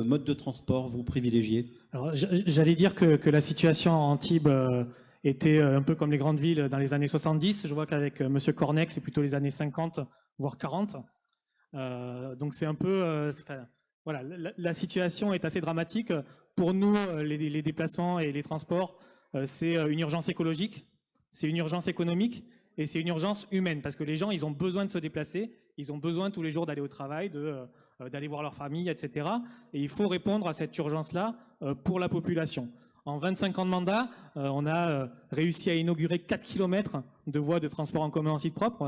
mode de transport vous privilégiez? Alors, j'allais dire que la situation à Antibes était un peu comme les grandes villes dans les années 70. Je vois qu'avec M. Cornex, c'est plutôt les années 50, voire 40. Donc c'est un peu... voilà, la situation est assez dramatique. Pour nous, les déplacements et les transports, c'est une urgence écologique, c'est une urgence économique et c'est une urgence humaine. Parce que les gens, ils ont besoin de se déplacer, ils ont besoin tous les jours d'aller au travail, d'aller voir leur famille, etc. Et il faut répondre à cette urgence-là pour la population. En 25 ans de mandat, on a réussi à inaugurer 4 km de voies de transport en commun en site propre.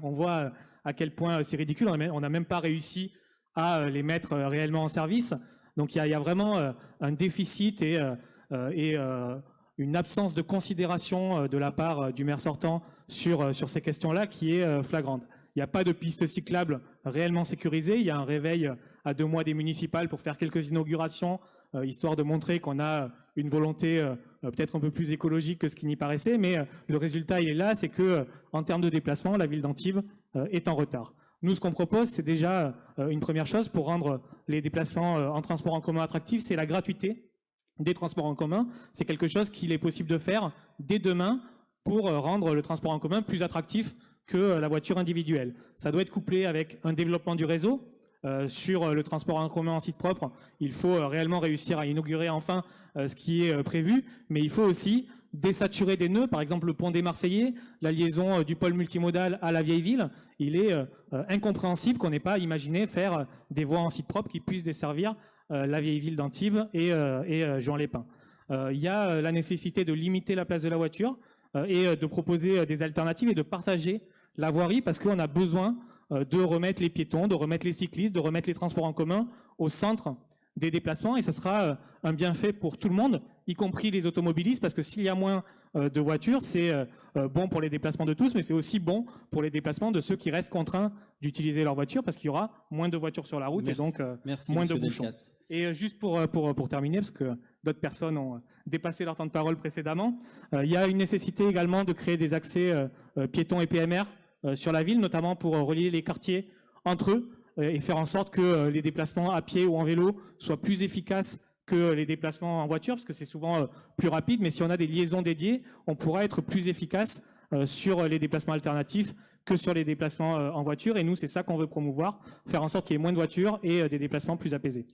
On voit à quel point c'est ridicule. On n'a même pas réussi à les mettre réellement en service. Donc il y a vraiment un déficit et une absence de considération de la part du maire sortant sur ces questions-là qui est flagrante. Il n'y a pas de piste cyclable réellement sécurisée. Il y a un réveil à 2 mois des municipales pour faire quelques inaugurations, histoire de montrer qu'on a une volonté peut-être un peu plus écologique que ce qui n'y paraissait. Mais le résultat, il est là, c'est que en termes de déplacement, la ville d'Antibes est en retard. Nous, ce qu'on propose, c'est déjà une première chose pour rendre les déplacements en transport en commun attractifs, c'est la gratuité des transports en commun. C'est quelque chose qu'il est possible de faire dès demain pour rendre le transport en commun plus attractif que la voiture individuelle. Ça doit être couplé avec un développement du réseau. Sur le transport en commun en site propre, il faut réellement réussir à inaugurer enfin ce qui est prévu, mais il faut aussi désaturer des nœuds, par exemple le pont des Marseillais, la liaison du pôle multimodal à la vieille ville. Il est incompréhensible qu'on n'ait pas imaginé faire des voies en site propre qui puissent desservir la vieille ville d'Antibes et Juan-les-Pins. Il y a la nécessité de limiter la place de la voiture et de proposer des alternatives et de partager la voirie parce qu'on a besoin de remettre les piétons, de remettre les cyclistes, de remettre les transports en commun au centre des déplacements et ce sera un bienfait pour tout le monde, y compris les automobilistes, parce que s'il y a moins de voitures, c'est bon pour les déplacements de tous, mais c'est aussi bon pour les déplacements de ceux qui restent contraints d'utiliser leur voiture, parce qu'il y aura moins de voitures sur la route et donc moins de bouchons. Et juste pour terminer, parce que d'autres personnes ont dépassé leur temps de parole précédemment, il y a une nécessité également de créer des accès piétons et PMR sur la ville, notamment pour relier les quartiers entre eux et faire en sorte que les déplacements à pied ou en vélo soient plus efficaces que les déplacements en voiture, parce que c'est souvent plus rapide, mais si on a des liaisons dédiées, on pourra être plus efficace sur les déplacements alternatifs que sur les déplacements en voiture, et nous, c'est ça qu'on veut promouvoir, faire en sorte qu'il y ait moins de voitures et des déplacements plus apaisés.